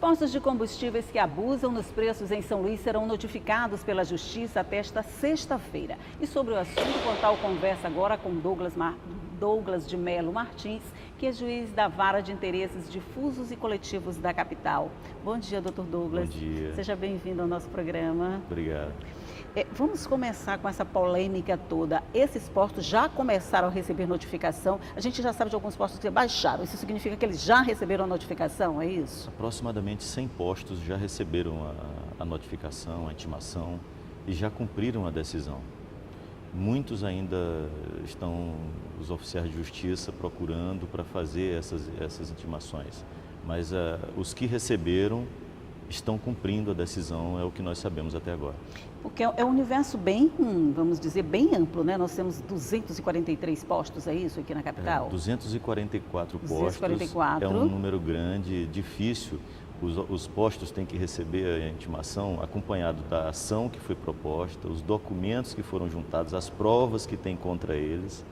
Postos de combustíveis que abusam nos preços em São Luís serão notificados pela Justiça até esta sexta-feira. E sobre o assunto, o portal conversa agora com Douglas de Melo Martins, que é juiz da Vara de Interesses Difusos e Coletivos da capital. Bom dia, doutor Douglas. Bom dia. Seja bem-vindo ao nosso programa. Obrigado. Vamos começar com essa polêmica toda. Esses postos já começaram a receber notificação? A gente já sabe de alguns postos que baixaram. Isso significa que eles já receberam a notificação, é isso? Aproximadamente 100 postos já receberam a notificação, a intimação e já cumpriram a decisão. Muitos ainda estão, os oficiais de justiça, procurando para fazer essas intimações. Mas os que receberam estão cumprindo a decisão, é o que nós sabemos até agora. Porque é um universo bem, vamos dizer, bem amplo, né? Nós temos 243 postos, é isso, aqui na capital? 244 postos, 244. É um número grande, difícil. Os postos têm que receber a intimação acompanhado da ação que foi proposta, os documentos que foram juntados, as provas que tem contra eles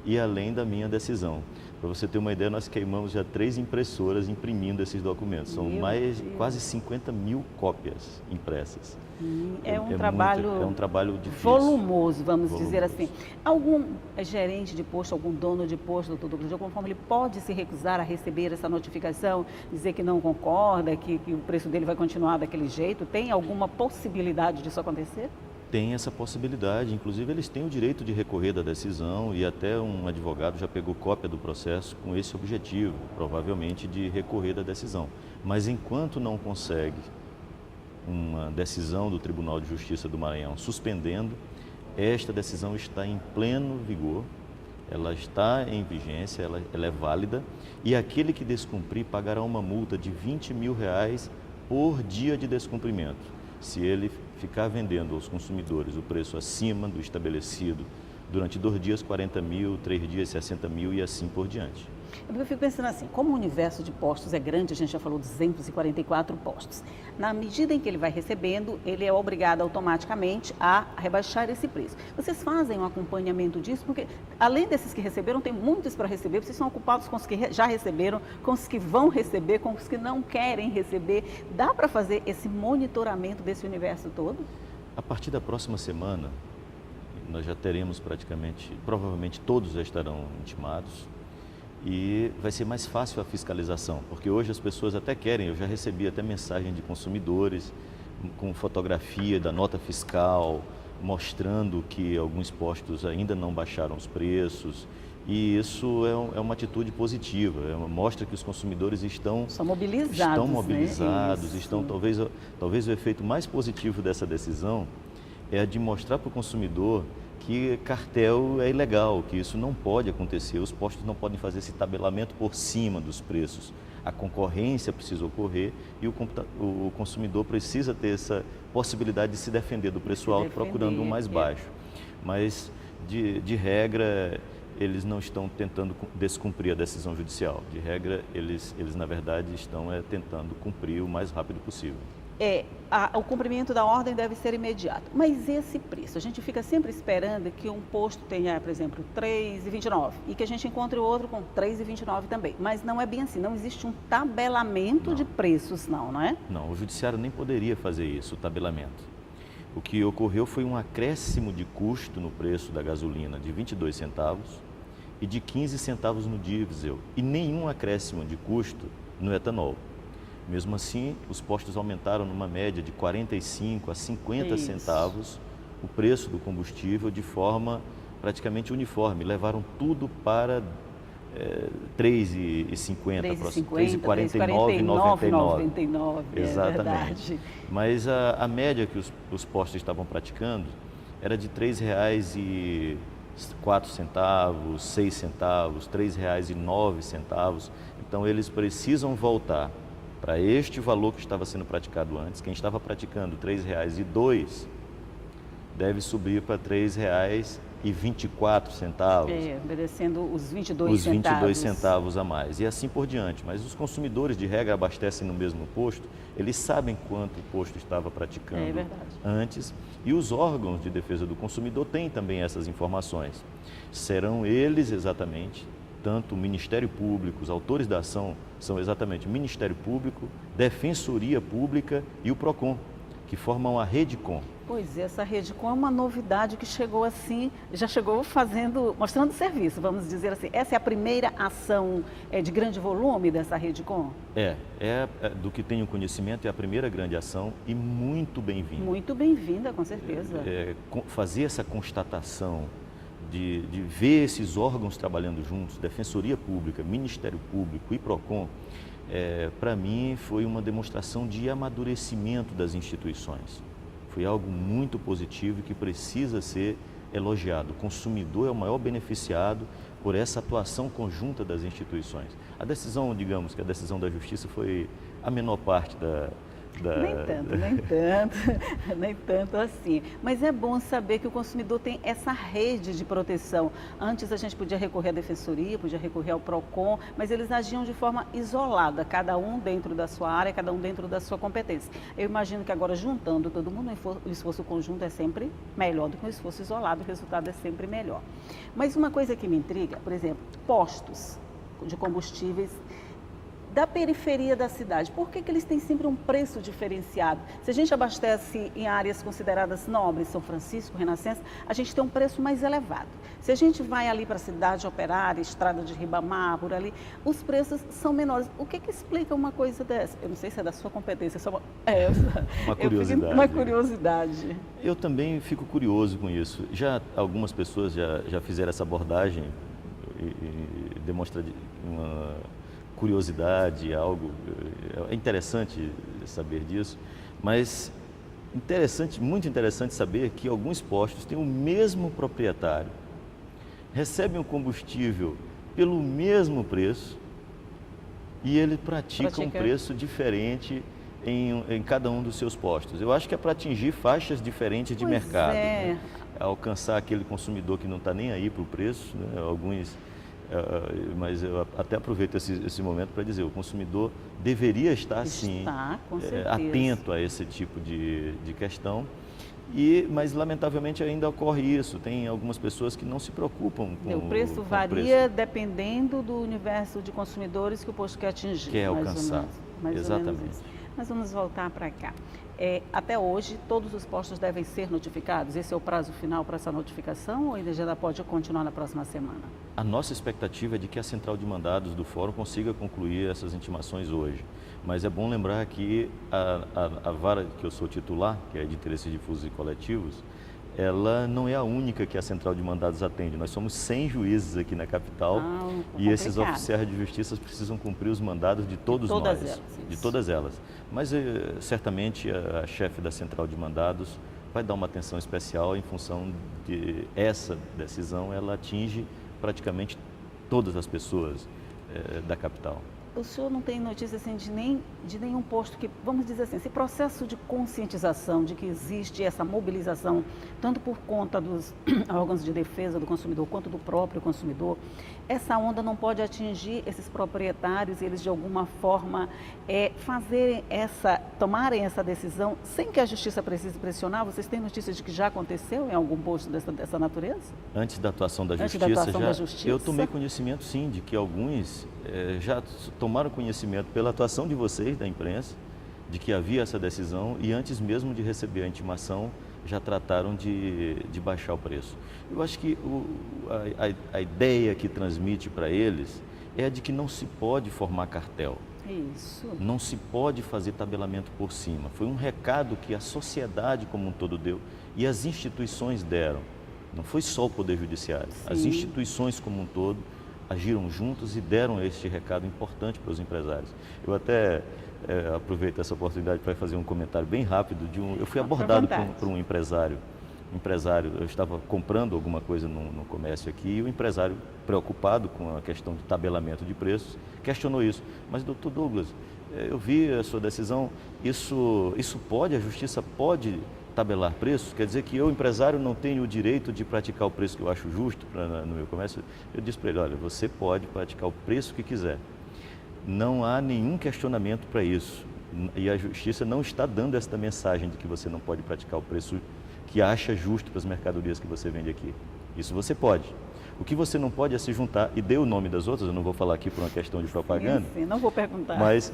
e além da minha decisão. Para você ter uma ideia, nós queimamos já 3 impressoras imprimindo esses documentos. São quase 50 mil cópias impressas. É um trabalho difícil. Volumoso, vamos dizer assim. Algum gerente de posto, algum dono de posto, doutor Douglas, de alguma forma ele pode se recusar a receber essa notificação, dizer que não concorda, que o preço dele vai continuar daquele jeito? Tem alguma possibilidade disso acontecer? Tem essa possibilidade, inclusive eles têm o direito de recorrer da decisão e até um advogado já pegou cópia do processo com esse objetivo, provavelmente de recorrer da decisão. Mas enquanto não consegue uma decisão do Tribunal de Justiça do Maranhão suspendendo, esta decisão está em pleno vigor, ela está em vigência, ela é válida e aquele que descumprir pagará uma multa de R$20 mil por dia de descumprimento. Se ele ficar vendendo aos consumidores o preço acima do estabelecido durante 2 dias, 40 mil, 3 dias, 60 mil e assim por diante. Eu fico pensando assim, como o universo de postos é grande, a gente já falou 244 postos, na medida em que ele vai recebendo, ele é obrigado automaticamente a rebaixar esse preço. Vocês fazem um acompanhamento disso? Porque além desses que receberam, tem muitos para receber, vocês são ocupados com os que já receberam, com os que vão receber, com os que não querem receber. Dá para fazer esse monitoramento desse universo todo? A partir da próxima semana, nós já teremos provavelmente todos já estarão intimados, e vai ser mais fácil a fiscalização, porque hoje as pessoas até querem, eu já recebi até mensagem de consumidores com fotografia da nota fiscal, mostrando que alguns postos ainda não baixaram os preços, e isso é uma atitude positiva, mostra que os consumidores estão mobilizados, né? Estão talvez o efeito mais positivo dessa decisão é de mostrar para o consumidor que cartel é ilegal, que isso não pode acontecer, os postos não podem fazer esse tabelamento por cima dos preços. A concorrência precisa ocorrer e o consumidor precisa ter essa possibilidade de se defender do preço alto procurando um mais baixo. Mas, de regra, eles não estão tentando descumprir a decisão judicial. De regra, eles na verdade, estão tentando cumprir o mais rápido possível. O cumprimento da ordem deve ser imediato, mas esse preço, a gente fica sempre esperando que um posto tenha, por exemplo, R$3,29 e que a gente encontre outro com R$3,29 também, mas não é bem assim, não existe um tabelamento de preços não é? Não, o judiciário nem poderia fazer isso, o tabelamento. O que ocorreu foi um acréscimo de custo no preço da gasolina de 22 centavos e de 15 centavos no diesel e nenhum acréscimo de custo no etanol. Mesmo assim, os postos aumentaram numa média de 45 a 50 centavos o preço do combustível de forma praticamente uniforme. Levaram tudo para R$3,50, R$3,49,99. Exatamente. Mas a média que os postos estavam praticando era de R$3,04, R$6, R$3,09. Então, eles precisam voltar para este valor que estava sendo praticado antes. Quem estava praticando R$3,02 deve subir para R$3,24. Obedecendo os 22 centavos a mais. E assim por diante. Mas os consumidores, de regra, abastecem no mesmo posto, eles sabem quanto o posto estava praticando antes. E os órgãos de defesa do consumidor têm também essas informações. Serão eles exatamente tanto o Ministério Público, os autores da ação são exatamente o Ministério Público, Defensoria Pública e o PROCON, que formam a Redecon. Pois é, essa Redecon é uma novidade que chegou assim, já chegou mostrando serviço, vamos dizer assim. Essa é a primeira ação de grande volume dessa Redecon? Do que tenho conhecimento, é a primeira grande ação e muito bem-vinda. Muito bem-vinda, com certeza. Fazer essa constatação de ver esses órgãos trabalhando juntos, Defensoria Pública, Ministério Público e PROCON, para mim foi uma demonstração de amadurecimento das instituições. Foi algo muito positivo e que precisa ser elogiado. O consumidor é o maior beneficiado por essa atuação conjunta das instituições. A decisão, digamos que a decisão da Justiça foi a menor parte Nem tanto assim. Mas é bom saber que o consumidor tem essa rede de proteção. Antes a gente podia recorrer à Defensoria, podia recorrer ao PROCON, mas eles agiam de forma isolada, cada um dentro da sua área, cada um dentro da sua competência. Eu imagino que agora, juntando todo mundo, o esforço conjunto é sempre melhor do que o esforço isolado, o resultado é sempre melhor. Mas uma coisa que me intriga, por exemplo, postos de combustíveis da periferia da cidade, por que eles têm sempre um preço diferenciado? Se a gente abastece em áreas consideradas nobres, São Francisco, Renascença, a gente tem um preço mais elevado. Se a gente vai ali para a cidade operária, Estrada de Ribamar, por ali, os preços são menores. O que explica uma coisa dessa? Eu não sei se é da sua competência, é só uma curiosidade. Uma curiosidade. Eu também fico curioso com isso. Já algumas pessoas já fizeram essa abordagem e demonstra uma curiosidade, algo é interessante saber disso, mas muito interessante saber que alguns postos têm o mesmo proprietário, recebem o combustível pelo mesmo preço e ele pratica um preço diferente em cada um dos seus postos. Eu acho que é para atingir faixas diferentes de mercado, né? Alcançar aquele consumidor que não está nem aí para o preço, né? Mas eu até aproveito esse momento para dizer, o consumidor deveria estar sim atento a esse tipo de questão, mas lamentavelmente ainda ocorre isso, tem algumas pessoas que não se preocupam com o preço. Varia dependendo do universo de consumidores que o posto quer atingir. Quer alcançar, exatamente. Mas vamos voltar para cá. Até hoje, todos os postos devem ser notificados? Esse é o prazo final para essa notificação ou ainda já pode continuar na próxima semana? A nossa expectativa é de que a central de mandados do Fórum consiga concluir essas intimações hoje. Mas é bom lembrar que a vara que eu sou titular, que é de interesses difusos e coletivos, ela não é a única que a central de mandados atende. Nós somos 100 juízes aqui na capital e esses oficiais de justiça precisam cumprir os mandados de todos nós. De todas elas. Mas certamente a chefe da central de mandados vai dar uma atenção especial em função de essa decisão, ela atinge praticamente todas as pessoas da capital. O senhor não tem notícia assim, de nenhum posto que, vamos dizer assim, esse processo de conscientização de que existe essa mobilização, tanto por conta dos órgãos de defesa do consumidor, quanto do próprio consumidor, essa onda não pode atingir esses proprietários e eles de alguma forma tomarem essa decisão sem que a justiça precise pressionar? Vocês têm notícia de que já aconteceu em algum posto dessa natureza? Antes da atuação da justiça, eu tomei conhecimento sim de que alguns já tomaram conhecimento pela atuação de vocês, da imprensa, de que havia essa decisão e antes mesmo de receber a intimação já trataram de baixar o preço. Eu acho que a ideia que transmite para eles é a de que não se pode formar cartel. Isso. Não se pode fazer tabelamento por cima. Foi um recado que a sociedade como um todo deu e as instituições deram. Não foi só o Poder Judiciário. Sim. As instituições como um todo agiram juntos e deram este recado importante para os empresários. Eu até aproveito essa oportunidade para fazer um comentário bem rápido. Eu fui abordado por um empresário. Eu estava comprando alguma coisa no comércio aqui e o empresário, preocupado com a questão de tabelamento de preços, questionou isso. Mas, doutor Douglas, eu vi a sua decisão, a justiça pode tabelar preços? Quer dizer que eu, empresário, não tenho o direito de praticar o preço que eu acho justo no meu comércio? Eu disse para ele, olha, você pode praticar o preço que quiser. Não há nenhum questionamento para isso. E a justiça não está dando esta mensagem de que você não pode praticar o preço que acha justo para as mercadorias que você vende aqui. Isso você pode. O que você não pode é se juntar, e dei o nome das outras, eu não vou falar aqui por uma questão de propaganda. Sim, não vou perguntar. Mas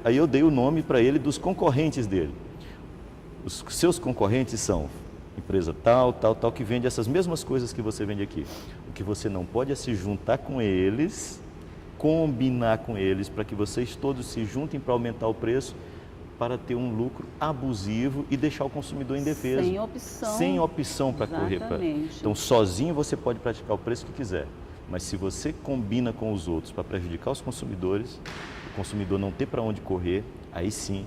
aí eu dei o nome para ele dos concorrentes dele. Os seus concorrentes são empresa tal, que vende essas mesmas coisas que você vende aqui. O que você não pode é se juntar com eles, combinar com eles, para que vocês todos se juntem para aumentar o preço, para ter um lucro abusivo e deixar o consumidor indefeso. Sem opção. Sem opção para correr. Exatamente. Então, sozinho você pode praticar o preço que quiser. Mas se você combina com os outros para prejudicar os consumidores, o consumidor não ter para onde correr, aí sim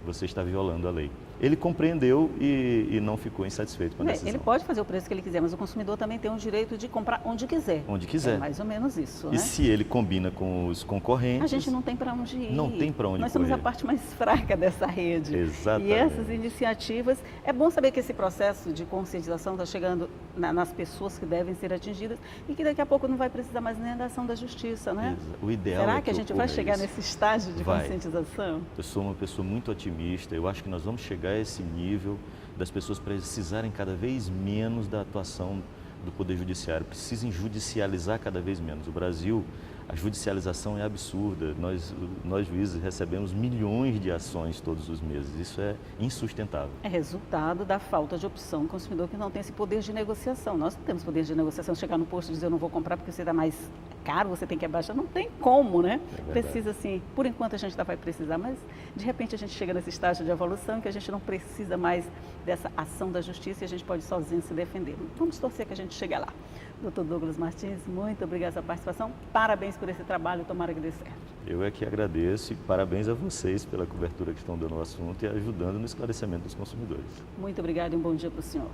você está violando a lei. Ele compreendeu e não ficou insatisfeito com a decisão. Ele pode fazer o preço que ele quiser, mas o consumidor também tem o direito de comprar onde quiser. Onde quiser. É mais ou menos isso, E né? se ele combina com os concorrentes... A gente não tem para onde ir. Não tem para onde Nós correr. somos a parte mais fraca dessa rede. Exatamente. E essas iniciativas, é bom saber que esse processo de conscientização está chegando nas pessoas que devem ser atingidas e que daqui a pouco não vai precisar mais nem da ação da justiça, né? O ideal Será é que a gente vai chegar nesse estágio de conscientização? Eu sou uma pessoa muito otimista, eu acho que nós vamos chegar a esse nível das pessoas precisarem cada vez menos da atuação do Poder Judiciário, precisem judicializar cada vez menos. O Brasil, a judicialização é absurda, nós juízes recebemos milhões de ações todos os meses, isso é insustentável. É resultado da falta de opção do consumidor que não tem esse poder de negociação. Nós não temos poder de negociação, chegar no posto e dizer eu não vou comprar porque você dá mais caro, você tem que abaixar, não tem como, né? Precisa sim, por enquanto a gente ainda vai precisar, mas de repente a gente chega nesse estágio de evolução que a gente não precisa mais dessa ação da justiça e a gente pode sozinho se defender. Vamos torcer que a gente chegue lá. Dr. Douglas Martins, muito obrigada pela participação, parabéns por esse trabalho, tomara que dê certo. Eu é que agradeço e parabéns a vocês pela cobertura que estão dando ao assunto e ajudando no esclarecimento dos consumidores. Muito obrigada e um bom dia para o senhor.